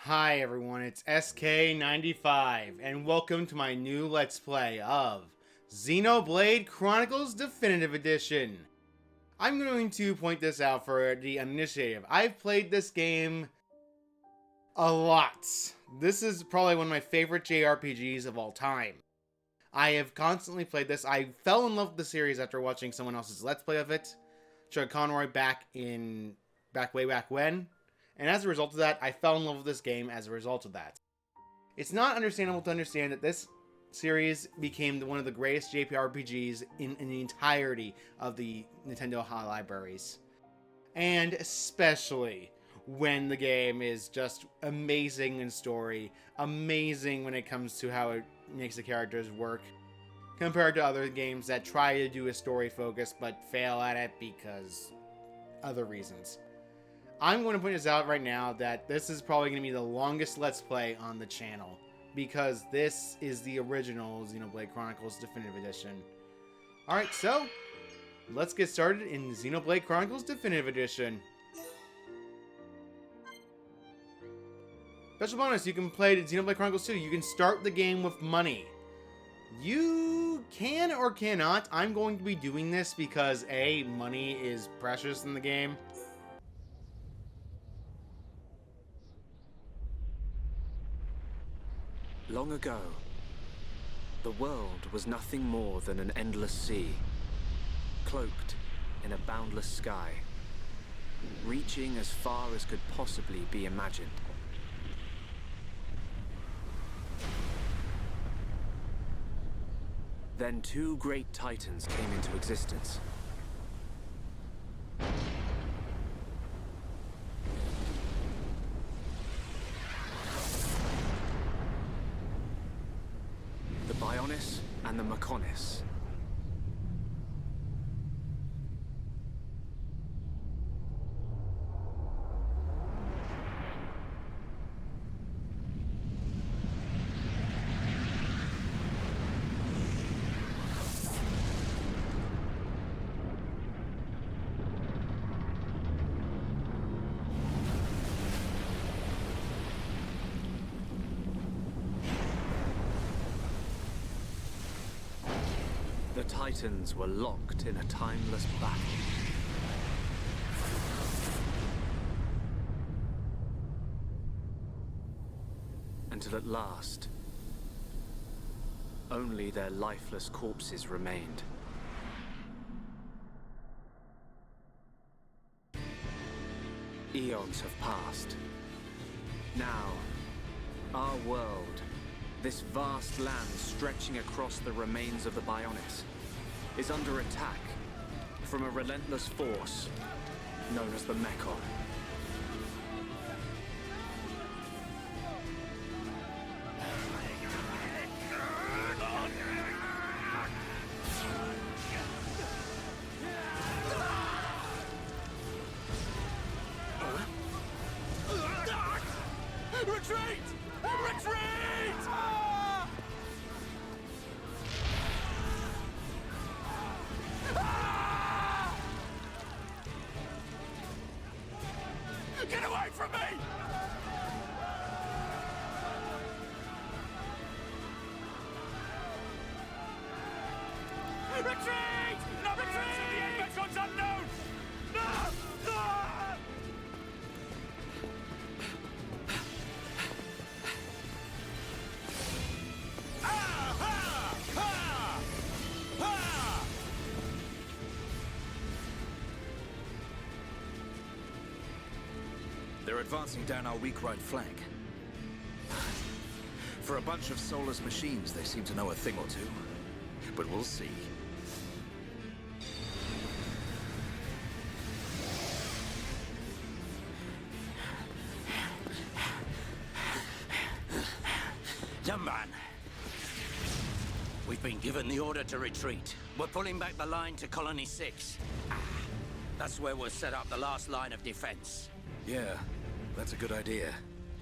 Hi everyone, it's SK95, and welcome to my new Let's Play of Xenoblade Chronicles Definitive Edition. I'm going to point this out for the initiative. I've played this game a lot. This is probably one of my favorite JRPGs of all time. I have constantly played this. I fell in love with the series after watching someone else's Let's Play of it. Chuck Conroy way back when. And as a result of that, I fell in love with this game as a result of that. It's not understandable to understand that this series became one of the greatest JRPGs in the entirety of the Nintendo libraries. And especially when the game is just amazing in story, amazing when it comes to how it makes the characters work, compared to other games that try to do a story focus but fail at it because other reasons. I'm going to point this out right now that this is probably going to be the longest Let's Play on the channel, because this is the original Xenoblade Chronicles Definitive Edition. Alright, so let's get started in Xenoblade Chronicles Definitive Edition. Special bonus, you can play Xenoblade Chronicles 2. You can start the game with money. You can or cannot. I'm going to be doing this because A, money is precious in the game. Long ago, the world was nothing more than an endless sea, cloaked in a boundless sky, reaching as far as could possibly be imagined. Then two great titans came into existence. And the Mechonis. The Titans were locked in a timeless battle. Until at last, only their lifeless corpses remained. Eons have passed. Now, our world, this vast land stretching across the remains of the Bionis, is under attack from a relentless force known as the Mechon. Retreat! Retreat! Get away from me! Retreat! No retreat! The Mechon's unknown! No! No! They're advancing down our weak right flank. For a bunch of soulless machines, they seem to know a thing or two. But we'll see. Young man, we've been given the order to retreat. We're pulling back the line to Colony 6. That's where we'll set up the last line of defense. Yeah, that's a good idea.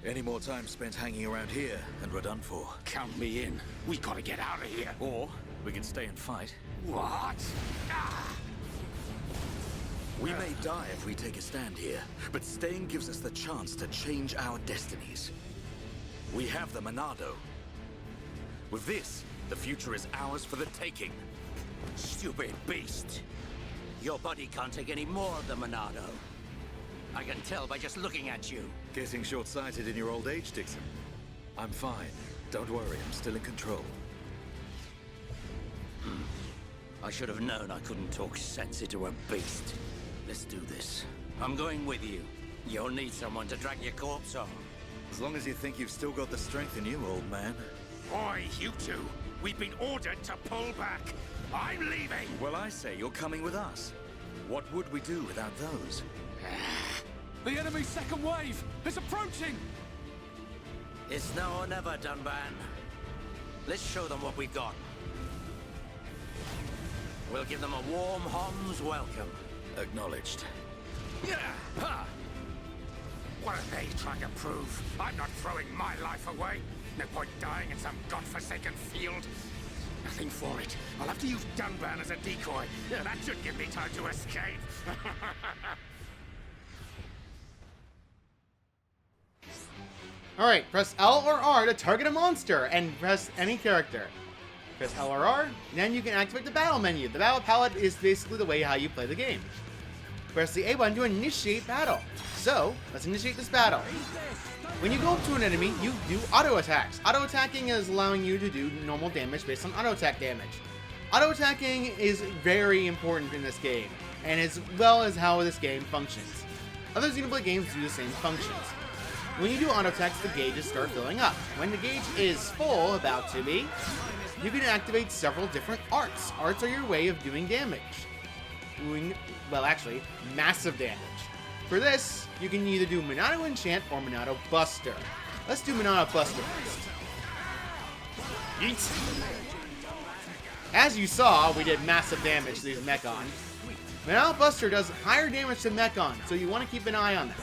Any more time spent hanging around here, and we're done for. Count me in. We gotta get out of here. Or we can stay and fight. What? We may die if we take a stand here, but staying gives us the chance to change our destinies. We have the Monado. With this, the future is ours for the taking. Stupid beast. Your body can't take any more of the Monado. I can tell by just looking at you. Getting short-sighted in your old age, Dixon. I'm fine. Don't worry, I'm still in control. I should have known I couldn't talk sense into a beast. Let's do this. I'm going with you. You'll need someone to drag your corpse on. As long as you think you've still got the strength in you, old man. Oi, you two. We've been ordered to pull back. I'm leaving. Well, I say you're coming with us. What would we do without those? The enemy's second wave is approaching! It's now or never, Dunban. Let's show them what we've got. We'll give them a warm Hom's welcome. Acknowledged. Yeah. Ha. What are they trying to prove? I'm not throwing my life away. No point dying in some godforsaken field. Nothing for it. I'll have to use Dunban as a decoy. Yeah, that should give me time to escape. Alright, press L or R to target a monster, and press any character. Press L or R, then you can activate the battle menu. The battle palette is basically the way how you play the game. Press the A button to initiate battle. So, let's initiate this battle. When you go up to an enemy, you do auto attacks. Auto attacking is allowing you to do normal damage based on auto attack damage. Auto attacking is very important in this game, and as well as how this game functions. Other Xenoblade games do the same functions. When you do auto attacks, the gauges start filling up. When the gauge is full, about to be, you can activate several different arts. Arts are your way of doing damage. Well, actually, massive damage. For this, you can either do Monado Enchant or Monado Buster. Let's do Monado Buster first. Yeet. As you saw, we did massive damage to these Mechon. Monado Buster does higher damage to Mechon, so you want to keep an eye on that.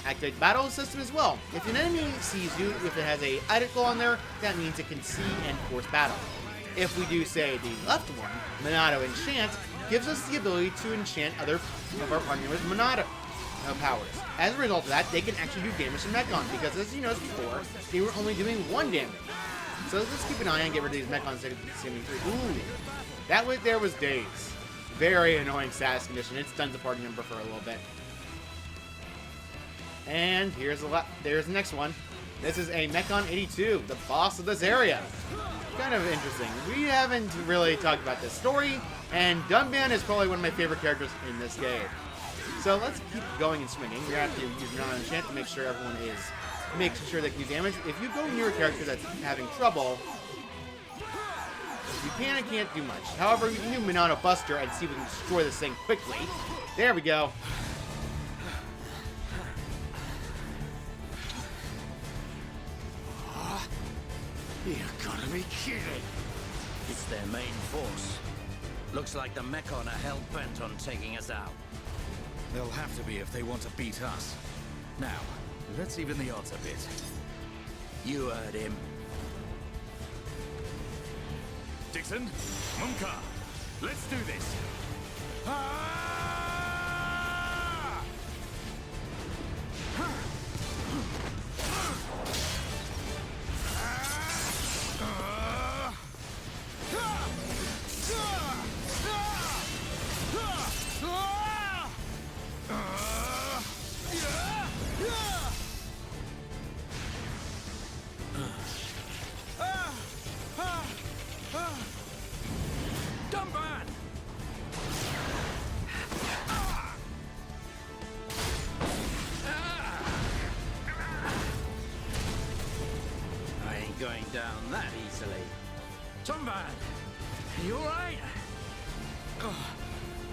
Activate battle system as well. If an enemy sees you, if it has a article on there, that means it can see and force battle. If we do, say, the left one, Monado Enchant, gives us the ability to enchant other of our partners with Monado powers. As a result of that, they can actually do damage to Mechon, because as you noticed before, they were only doing 1 damage. So let's keep an eye and get rid of these Mechons that can see me through. Ooh, that right there was Days. Very annoying status condition. It stuns the party member for a little bit. And there's the next one. This is a Mechon 82, the boss of this area. Kind of interesting. We haven't really talked about this story, and Dunban is probably one of my favorite characters in this game. So let's keep going and swinging. We're going to have to use Monado Enchant to make sure everyone is making sure they can do damage. If you go near a character that's having trouble, you can and can't do much. However, you can do Monado Buster and see if we can destroy this thing quickly. There we go. You're gotta be kidding. It's their main force. Looks like the Mechon are hell-bent on taking us out. They'll have to be if they want to beat us. Now, let's even the odds a bit. You heard him. Dixon, Munka, let's do this. Ah! Dunban! I ain't going down that easily. Dunban! You alright?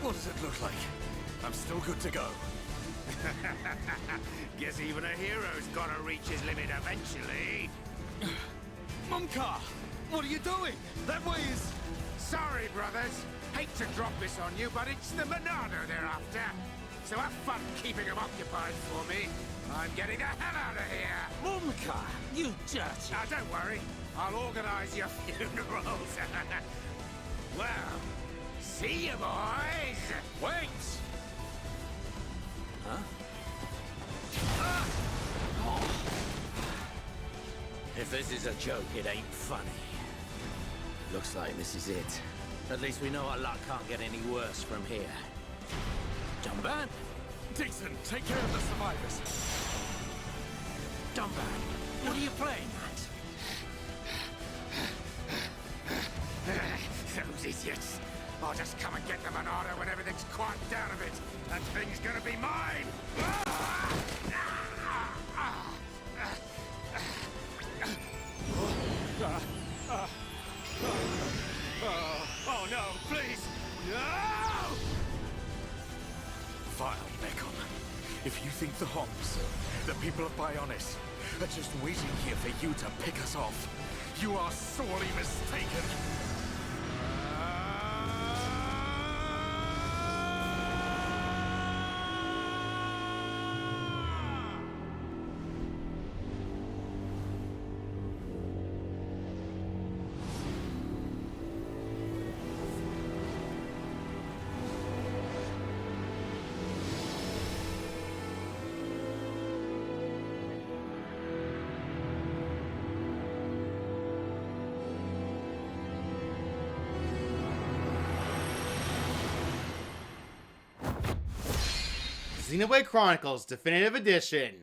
What does it look like? I'm still good to go. Guess even a hero's gotta reach his limit eventually. Munka! What are you doing? That way is... Sorry, brothers. Hate to drop this on you, but it's the Monado they're after. So have fun keeping them occupied for me. I'm getting the hell out of here. Munka, you dirty... Now, don't worry. I'll organize your funerals. Well, see you, boys. Wait! Huh? If this is a joke, it ain't funny. Looks like this is it. At least we know our luck can't get any worse from here. Dumban? Dixon, take care of the survivors. Dumban, what are you playing at? Those idiots. I'll just come and get the Monado when everything's quieted down a bit. That thing's gonna be mine! Oh no, please! No! Vile Mechon. If you think the Homs, the people of Bionis, are just waiting here for you to pick us off, you are sorely mistaken. Xenoblade Chronicles Definitive Edition.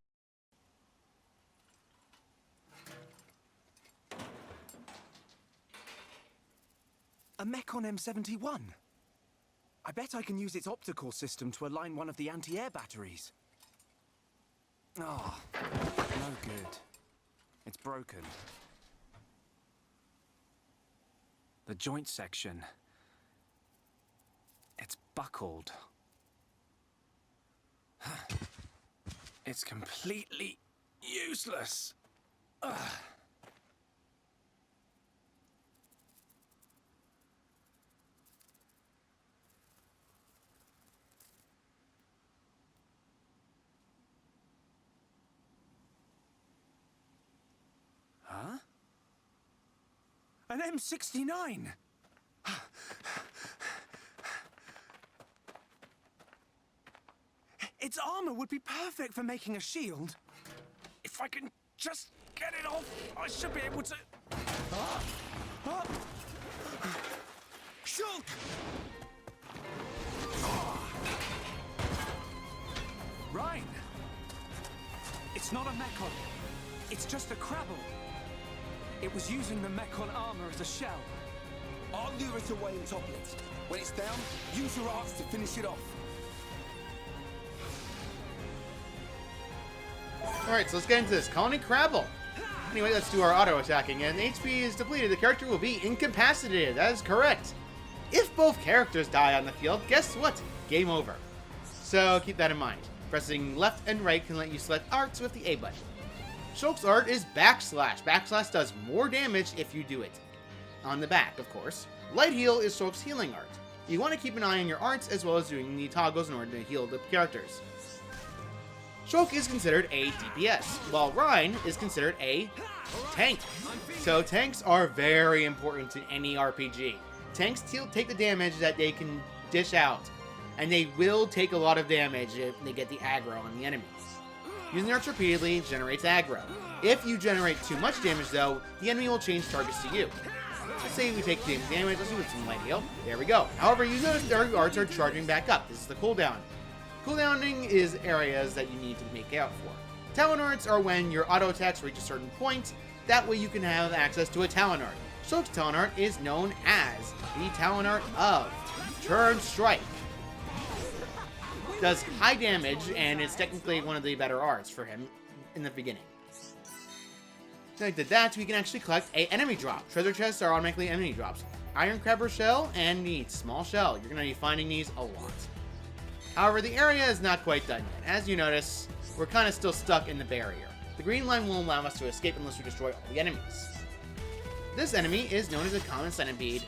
A Mechon M71. I bet I can use its optical system to align one of the anti-air batteries. Oh, no good. It's broken. The joint section. It's buckled. It's completely useless. Ugh. Huh? An M69! Its armor would be perfect for making a shield. If I can just get it off, I should be able to... Shulk! Rhine! It's not a Mechon. It's just a Crabble. It was using the Mechon armor as a shell. I'll lure it away and topple it. When it's down, use your arts to finish it off. Alright, so let's get into this. Colony Crabble. Anyway, let's do our auto-attacking. And HP is depleted. The character will be incapacitated. That is correct. If both characters die on the field, guess what? Game over. So keep that in mind. Pressing left and right can let you select arts with the A button. Shulk's art is backslash. Backslash does more damage if you do it. On the back, of course. Light heal is Shulk's healing art. You want to keep an eye on your arts as well as doing the toggles in order to heal the characters. Shulk is considered a DPS, while Rhine is considered a tank. So tanks are very important in any RPG. Tanks take the damage that they can dish out, and they will take a lot of damage if they get the aggro on the enemies. Using arts repeatedly generates aggro. If you generate too much damage though, the enemy will change targets to you. Let's say we take damage, let's do with some light heal. There we go. However, you notice their arts are charging back up. This is the cooldown. Cooldowning is areas that you need to make out for. Talon arts are when your auto attacks reach a certain point. That way you can have access to a Talon art. Shulk's Talon art is known as the Talon art of Turn Strike. Does high damage, and it's technically one of the better arts for him in the beginning. Like that, we can actually collect a enemy drop. Treasure chests are automatically enemy drops. Iron Crabber Shell and the Small Shell. You're going to be finding these a lot. However, the area is not quite done yet. As you notice, we're kind of still stuck in the barrier. The green line won't allow us to escape unless we destroy all the enemies. This enemy is known as a common centipede.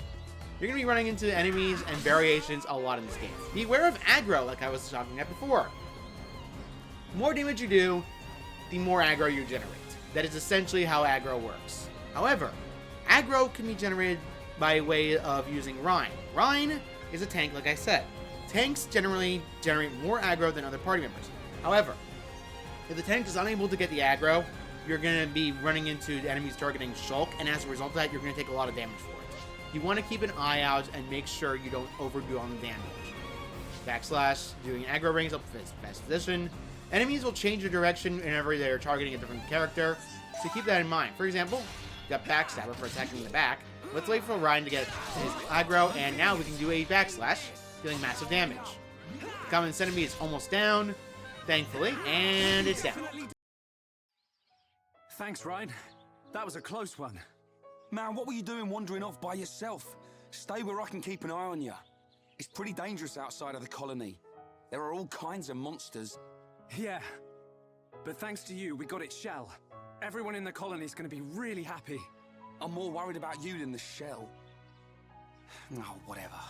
You're going to be running into enemies and variations a lot in this game. Beware of aggro, like I was talking about before. The more damage you do, the more aggro you generate. That is essentially how aggro works. However, aggro can be generated by way of using Rhine. Rhine is a tank, like I said. Tanks generally generate more aggro than other party members. However, if the tank is unable to get the aggro, you're going to be running into enemies targeting Shulk, and as a result of that, you're going to take a lot of damage for it. You want to keep an eye out and make sure you don't overdo on the damage. Backslash, doing aggro rings up to fast position. Enemies will change their direction whenever they're targeting a different character, so keep that in mind. For example, you got Backstabber for attacking the back. Let's wait for Ryan to get his aggro, and now we can do a backslash, dealing massive damage. The common enemy is almost down, thankfully, and it's down. Thanks, Ryan. That was a close one. Man, what were you doing wandering off by yourself? Stay where I can keep an eye on you. It's pretty dangerous outside of the colony. There are all kinds of monsters. Yeah. But thanks to you, we got its shell. Everyone in the colony is going to be really happy. I'm more worried about you than the shell. No, whatever.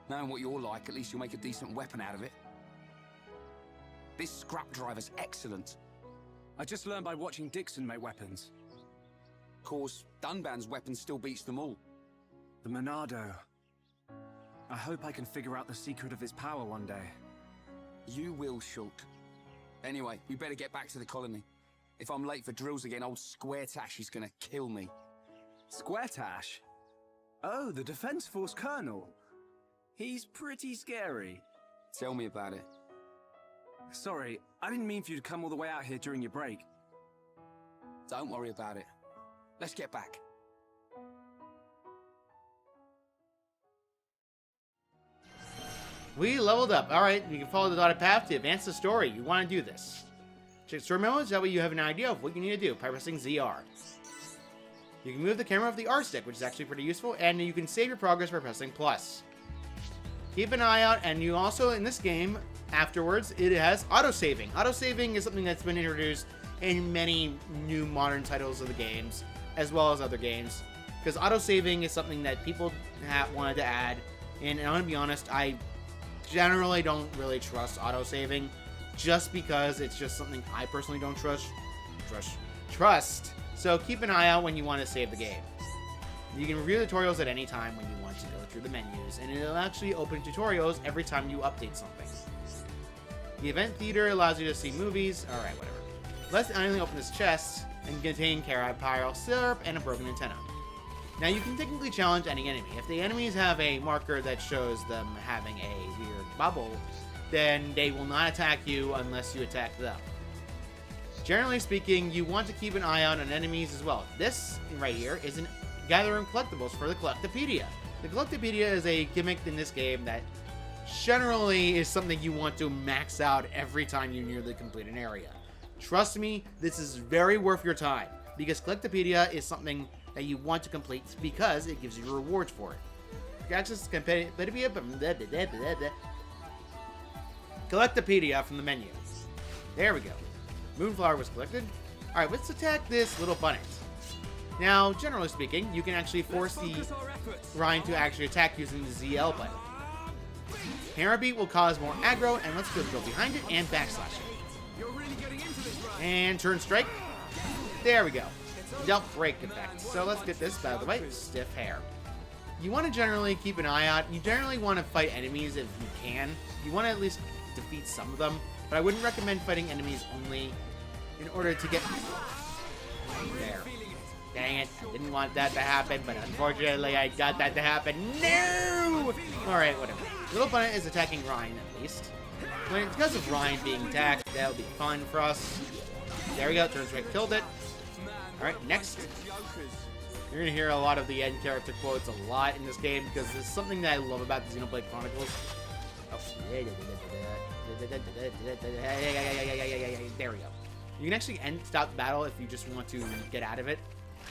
Knowing what you're like, at least you'll make a decent weapon out of it. This scrap driver's excellent. I just learned by watching Dixon make weapons. Of course, Dunban's weapon still beats them all. The Monado. I hope I can figure out the secret of his power one day. You will, Shulk. Anyway, we better get back to the colony. If I'm late for drills again, old Squaretash is gonna kill me. Squaretash? Oh, the Defense Force Colonel. He's pretty scary. Tell me about it. Sorry, I didn't mean for you to come all the way out here during your break. Don't worry about it. Let's get back. We leveled up. Alright, you can follow the dotted path to advance the story. You want to do this. Check story modes, that way you have an idea of what you need to do by pressing ZR. You can move the camera with the R stick, which is actually pretty useful, and you can save your progress by pressing plus. Keep an eye out, and you also, in this game, afterwards, it has autosaving. Autosaving is something that's been introduced in many new modern titles of the games, as well as other games, because autosaving is something that people wanted to add, and I'm going to be honest, I generally don't really trust autosaving, just because it's just something I personally don't trust. So keep an eye out when you want to save the game. You can review tutorials at any time when you want to go through the menus, and it'll actually open tutorials every time you update something. The event theater allows you to see movies. Alright, whatever. Let's finally open this chest and contain carrot pile, syrup, and a broken antenna. Now you can technically challenge any enemy. If the enemies have a marker that shows them having a weird bubble, then they will not attack you unless you attack them. Generally speaking, you want to keep an eye out on enemies as well. This right here is an gathering collectibles for the Collectopedia. The Collectopedia is a gimmick in this game that generally is something you want to max out every time you nearly complete an area. Trust me, this is very worth your time, because Collectopedia is something that you want to complete because it gives you rewards for it. Access Collectopedia from the menu. There we go. Moonflower was collected. Alright, let's attack this little bunny. Now, generally speaking, you can actually force the Rhine to actually attack using the ZL button. Hammer Beat will cause more aggro, and let's go behind it and backslash it. And turn strike. There we go. Dealt break effect. So let's get this out of the way. Stiff hair. You want to generally keep an eye out. You generally want to fight enemies if you can. You want to at least defeat some of them, but I wouldn't recommend fighting enemies only in order to get there. Dang it, I didn't want that to happen, but unfortunately I got that to happen. No! Alright, whatever. Little Bunny is attacking Ryan, at least. But because of Ryan being attacked, that'll be fun for us. There we go, turn straight, killed it. Alright, next. You're gonna hear a lot of the end character quotes a lot in this game, because this is something that I love about the Xenoblade Chronicles. Oh. There we go. You can actually stop the battle if you just want to get out of it.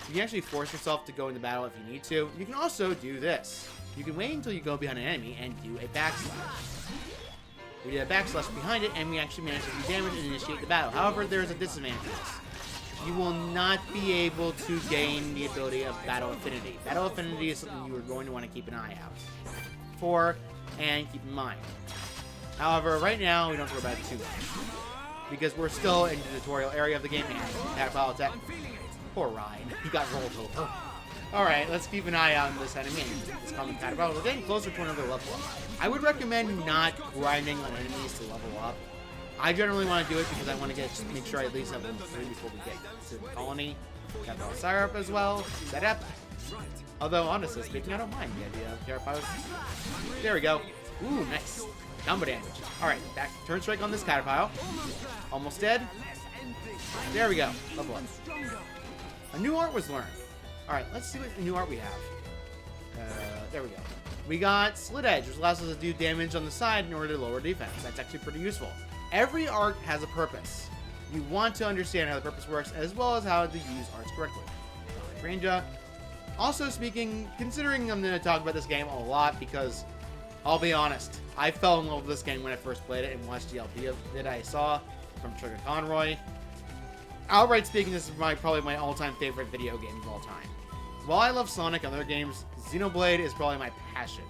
You can actually force yourself to go into battle if you need to. You can also do this. You can wait until you go behind an enemy and do a backslash. We did a backslash behind it, and we actually managed to do damage and initiate the battle. However, there is a disadvantage to this. You will not be able to gain the ability of Battle Affinity. Battle Affinity is something you are going to want to keep an eye out for and keep in mind. However, right now, we don't have to worry about it too much, because we're still in the tutorial area of the game, and Catapult attack. Poor Ryan, he got rolled over. Alright, let's keep an eye out on this enemy. It's called the Catapult. We're getting closer to another level up. I would recommend not grinding on enemies to level up, I generally want to do it because I want to make sure I at least have level 3 before we get to the colony. Got the syrup as well. Set up. Although, honestly speaking, I don't mind the idea of Carapace. There we go. Ooh, nice. Combo damage. Alright, back turn strike on this Caterpillar. Almost dead. There we go. Level up. A new art was learned. Alright, let's see what new art we have. There we go. We got Slit Edge, which allows us to do damage on the side in order to lower defense. That's actually pretty useful. Every art has a purpose. You want to understand how the purpose works, as well as how to use arts correctly. Ranger. Also speaking, considering I'm going to talk about this game a lot, because I'll be honest, I fell in love with this game when I first played it and watched the LP of it I saw from Trigger Conroy. Outright speaking, this is probably my all-time favorite video game of all time. While I love Sonic and other games, Xenoblade is probably my passion.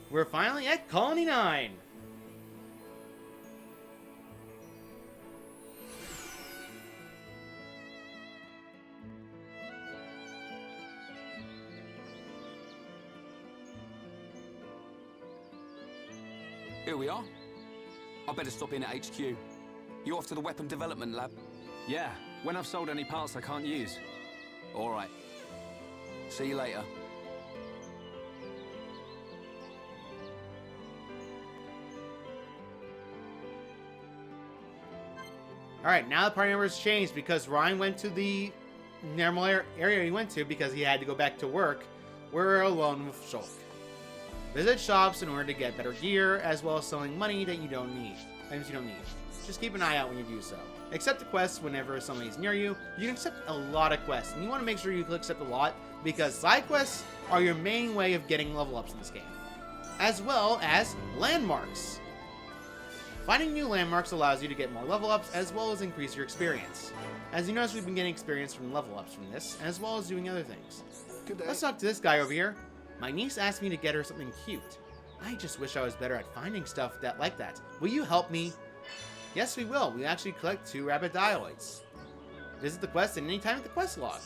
We're finally at Colony 9. Here we are. I better stop in at HQ. You off to the weapon development lab? Yeah, when I've sold any parts I can't use. All right. See you later. Alright, now the party numbers changed because Ryan went to the normal area he went to because he had to go back to work. We're alone with Shulk. Visit shops in order to get better gear, as well as selling money that you don't need. Items you don't need. Just keep an eye out when you do so. Accept the quests whenever somebody's near you. You can accept a lot of quests, and you want to make sure you accept a lot, because side quests are your main way of getting level ups in this game. As well as landmarks. Finding new landmarks allows you to get more level ups, as well as increase your experience. As you notice, we've been getting experience from level ups from this, as well as doing other things. Let's talk to this guy over here. My niece asked me to get her something cute. I just wish I was better at finding stuff like that. Will you help me? Yes, we will. We actually collect 2 rabbit dioids. Visit the quest at any time with the quest log.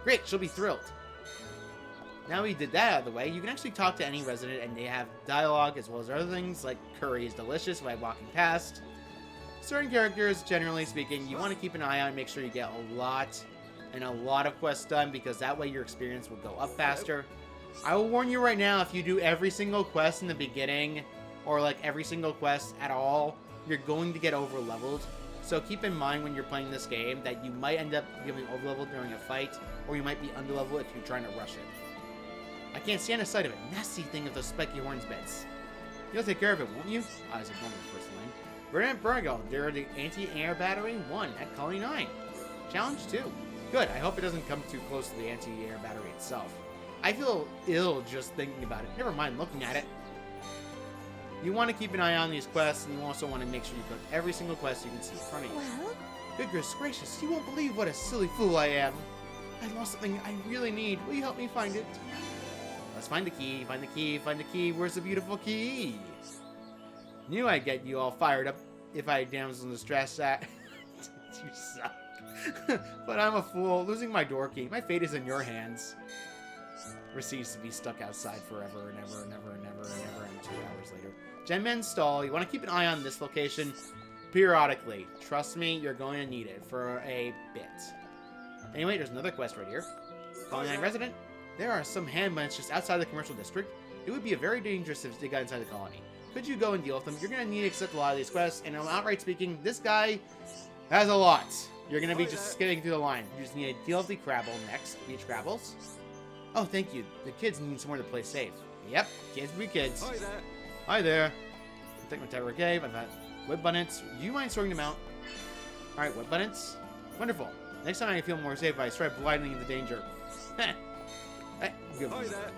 Great, she'll be thrilled. Now we did that out of the way, you can actually talk to any resident and they have dialogue as well as other things like curry is delicious by walking past. Certain characters, generally speaking, you want to keep an eye on and make sure you get a lot of quests done because that way your experience will go up faster. I will warn you right now, if you do every single quest in the beginning, or like every single quest at all, you're going to get over-leveled. So keep in mind when you're playing this game that you might end up getting over-leveled during a fight, or you might be under-leveled if you're trying to rush it. I can't stand the sight of it. Nasty thing of those spiky horns bits. You'll take care of it, won't you? I was ignoring the first line. Bernard Burgo, they're the anti-air battery 1 at Colony 9. Challenge 2. Good, I hope it doesn't come too close to the anti-air battery itself. I feel ill just thinking about it. Never mind looking at it. You want to keep an eye on these quests, and you also want to make sure you collect every single quest you can see in front of you. Well? Goodness gracious, you won't believe what a silly fool I am. I lost something I really need. Will you help me find it? Let's find the key, find the key, find the key. Where's the beautiful key? Knew I'd get you all fired up if I had damsels in distress that. You suck. But I'm a fool, losing my door key. My fate is in your hands. Receives to be stuck outside forever and ever and ever and ever and ever and 2 hours later. Genman's Stall, you want to keep an eye on this location periodically. Trust me, you're going to need it for a bit. Anyway, there's another quest right here. Colony 9 resident. There are some handments just outside the commercial district. It would be very dangerous if they got inside the colony. Could you go and deal with them? You're going to need to accept a lot of these quests, and outright speaking, this guy has a lot. You're going to be just skipping through the line. You just need to deal with the Crabble next. Beach Crabbles. Oh, thank you. The kids need somewhere to play safe. Yep, kids be kids. Hi there. Hi there. I'll take my Terror Cave. I've got wood bunnets. Do you mind sorting them out? Alright, wood bunnets. Wonderful. Next time I feel more safe, I strike blindly into danger. Hey, good. Hi there.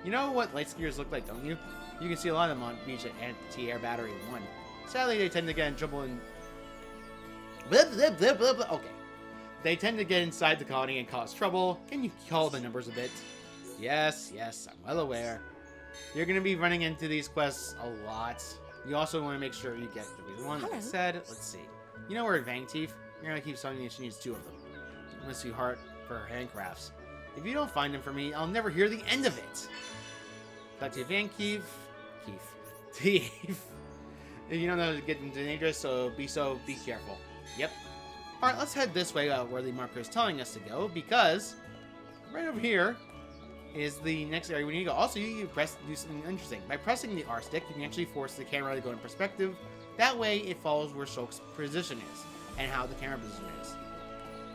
You know what light skiers look like, don't you? You can see a lot of them on beach at Anti-Air Battery 1. Sadly, they tend to get in trouble in... Okay. They tend to get inside the colony and cause trouble. Can you call the numbers a bit? Yes, I'm well aware. You're going to be running into these quests a lot. You also want to make sure you get the real one, like I said. Let's see. You know where Vang Teeth? You're going to keep telling me she needs 2 of them. Unless you heart for her handcrafts. If you don't find them for me, I'll never hear the end of it. Back to Van Thief. You don't know it's getting dangerous, so be careful. Yep. Alright, let's head this way where the marker is telling us to go, because right over here is the next area we need to go. Also, you can do something interesting. By pressing the R stick, you can actually force the camera to go in perspective. That way, it follows where Shulk's position is, and how the camera position is.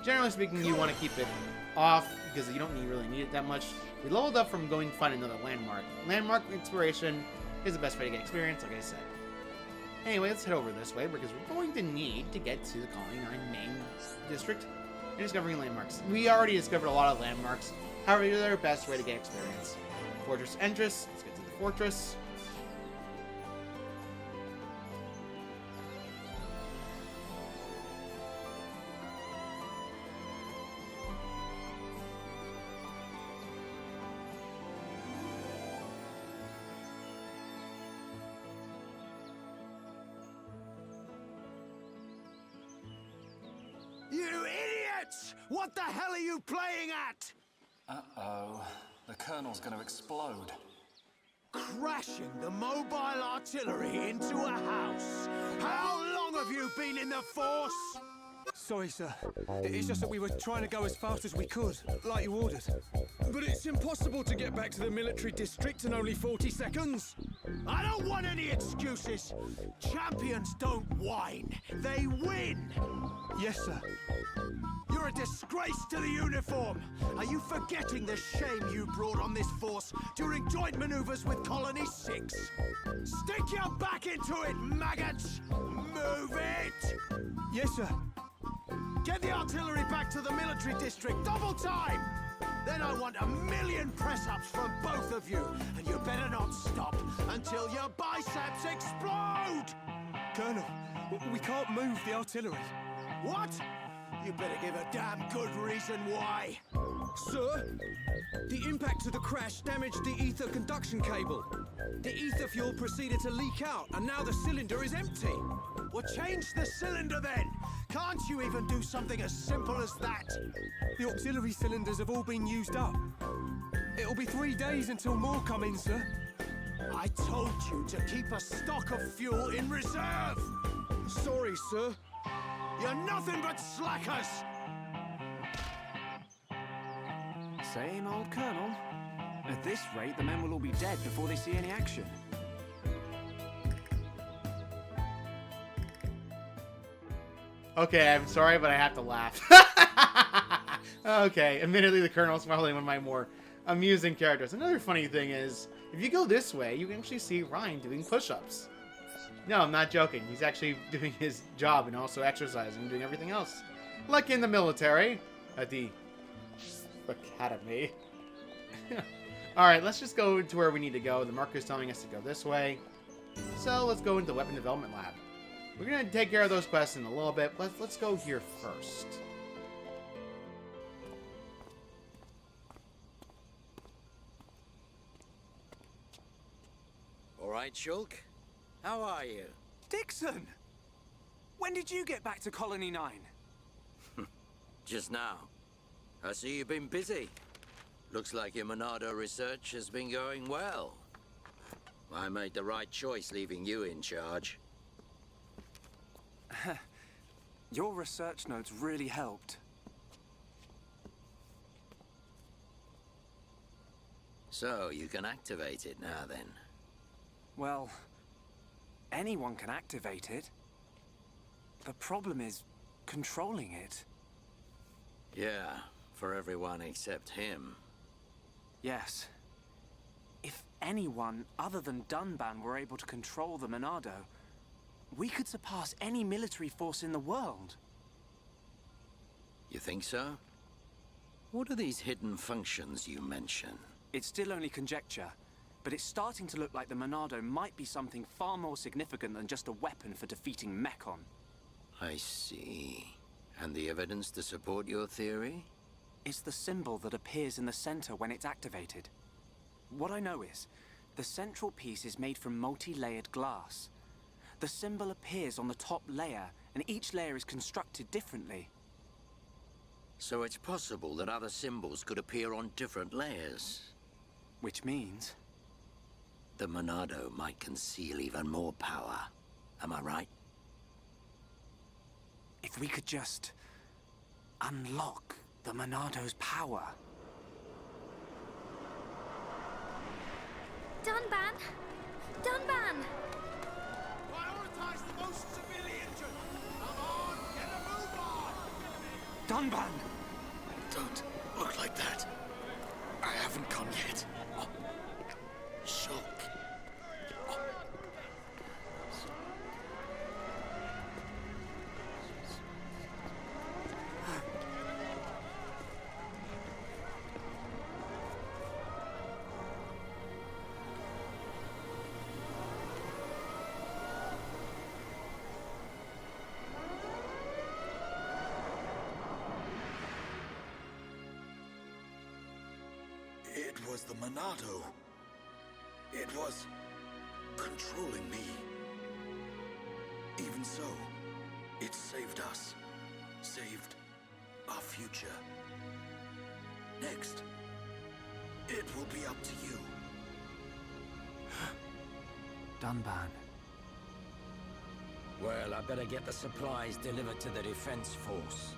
Generally speaking, you want to keep it off, because you don't really need it that much. We leveled up from going to find another landmark. Landmark exploration is the best way to get experience, like I said. Anyway, let's head over this way, because we're going to need to get to the Colony 9 main district and discovering landmarks. We already discovered a lot of landmarks. However, they're the best way to get experience. Fortress entrance. Let's get to the fortress. You idiots! What the hell are you playing at? Uh-oh. The Colonel's gonna explode. Crashing the mobile artillery into a house. How long have you been in the Force? Sorry, sir. It's just that we were trying to go as fast as we could, like you ordered. But it's impossible to get back to the military district in only 40 seconds. I don't want any excuses. Champions don't whine, they win. Yes, sir. You're a disgrace to the uniform. Are you forgetting the shame you brought on this force during joint maneuvers with Colony 6? Stick your back into it, maggots! Move it! Yes, sir. Get the artillery back to the military district, double time! Then I want 1,000,000 press-ups from both of you, and you better not stop until your biceps explode! Colonel, we can't move the artillery. What? You better give a damn good reason why. Sir, the impact of the crash damaged the ether conduction cable. The ether fuel proceeded to leak out, and now the cylinder is empty. Well, change the cylinder then. Can't you even do something as simple as that? The auxiliary cylinders have all been used up. It'll be 3 days until more come in, sir. I told you to keep a stock of fuel in reserve. Sorry, sir. You're nothing but slackers. Same old Colonel. At this rate, the men will all be dead before they see any action. Okay, I'm sorry, but I have to laugh. Okay, admittedly, the Colonel's probably one of my more amusing characters. Another funny thing is, if you go this way, you can actually see Ryan doing push-ups. No, I'm not joking. He's actually doing his job and also exercising and doing everything else. Like in the military, at the academy. Alright, let's just go to where we need to go. The marker's telling us to go this way. So let's go into the weapon development lab. We're going to take care of those quests in a little bit, but let's go here first. All right, Shulk. How are you? Dixon! When did you get back to Colony 9? Just now. I see you've been busy. Looks like your Monado research has been going well. I made the right choice leaving you in charge. Your research notes really helped. So, you can activate it now then. Well, anyone can activate it. The problem is controlling it. Yeah, for everyone except him. Yes. If anyone other than Dunban were able to control the Monado, we could surpass any military force in the world. You think so? What are these hidden functions you mention? It's still only conjecture, but it's starting to look like the Monado might be something far more significant than just a weapon for defeating Mechon. I see. And the evidence to support your theory? It's the symbol that appears in the center when it's activated. What I know is, the central piece is made from multi-layered glass. The symbol appears on the top layer, and each layer is constructed differently. So it's possible that other symbols could appear on different layers. Which means? The Monado might conceal even more power. Am I right? If we could just unlock the Monado's power. Dunban! Dunban! Prioritize the most civilian. Come on, get a move on! Dunban! Don't look like that. I haven't come yet. Shock. It was the Monado. It was controlling me. Even so, it saved us. Saved our future. Next, it will be up to you. Dunban. Well, I better get the supplies delivered to the defense force.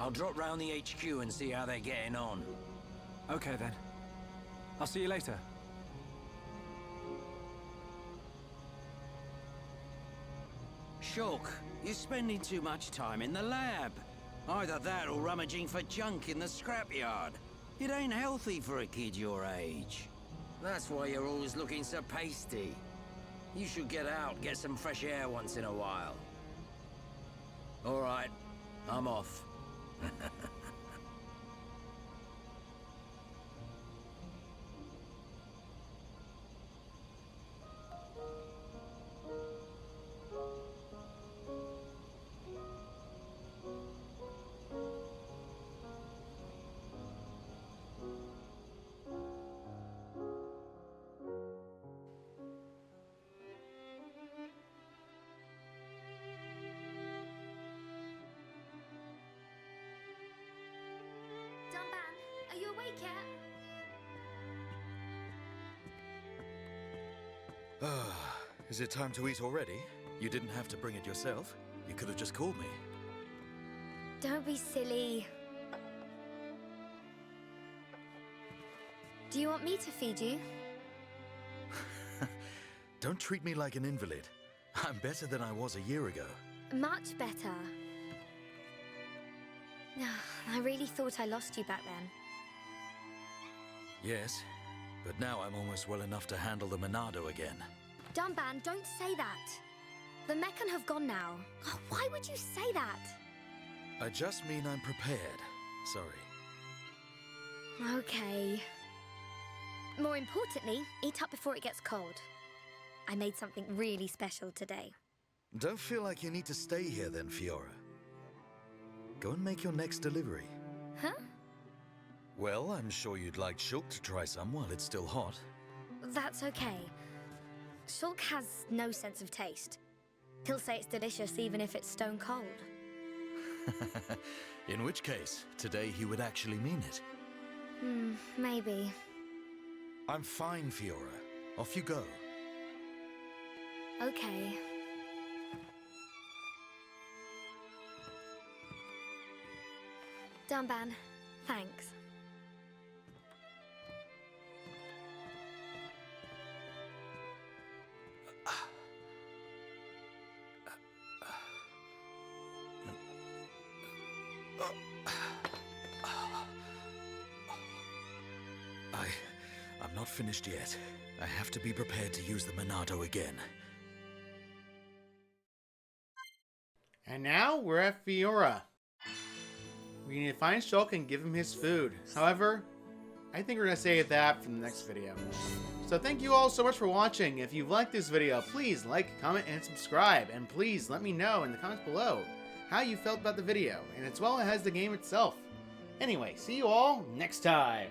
I'll drop round the HQ and see how they're getting on. Okay then. I'll see you later. Shulk, you're spending too much time in the lab. Either that or rummaging for junk in the scrapyard. It ain't healthy for a kid your age. That's why you're always looking so pasty. You should get out, get some fresh air once in a while. All right, I'm off. Dunban, are you awake yet? Is it time to eat already? You didn't have to bring it yourself. You could have just called me. Don't be silly. Do you want me to feed you? Don't treat me like an invalid. I'm better than I was a year ago. Much better. I really thought I lost you back then. Yes, but now I'm almost well enough to handle the Monado again. Dunban, don't say that. The Meccan have gone now. Oh, why would you say that? I just mean I'm prepared. Sorry. Okay. More importantly, eat up before it gets cold. I made something really special today. Don't feel like you need to stay here then, Fiora. Go and make your next delivery. Huh? Well, I'm sure you'd like Shulk to try some while it's still hot. That's okay. Shulk has no sense of taste. He'll say it's delicious even if it's stone cold. In which case, today he would actually mean it. Maybe. I'm fine, Fiora. Off you go. Okay. Dunban, thanks. I'm not finished yet. I have to be prepared to use the Monado again. And now we're at Fiora. We need to find Shulk and give him his food. However, I think we're going to save that for the next video. So thank you all so much for watching. If you've liked this video, please like, comment, and subscribe. And please let me know in the comments below how you felt about the video, and as well as the game itself. Anyway, see you all next time.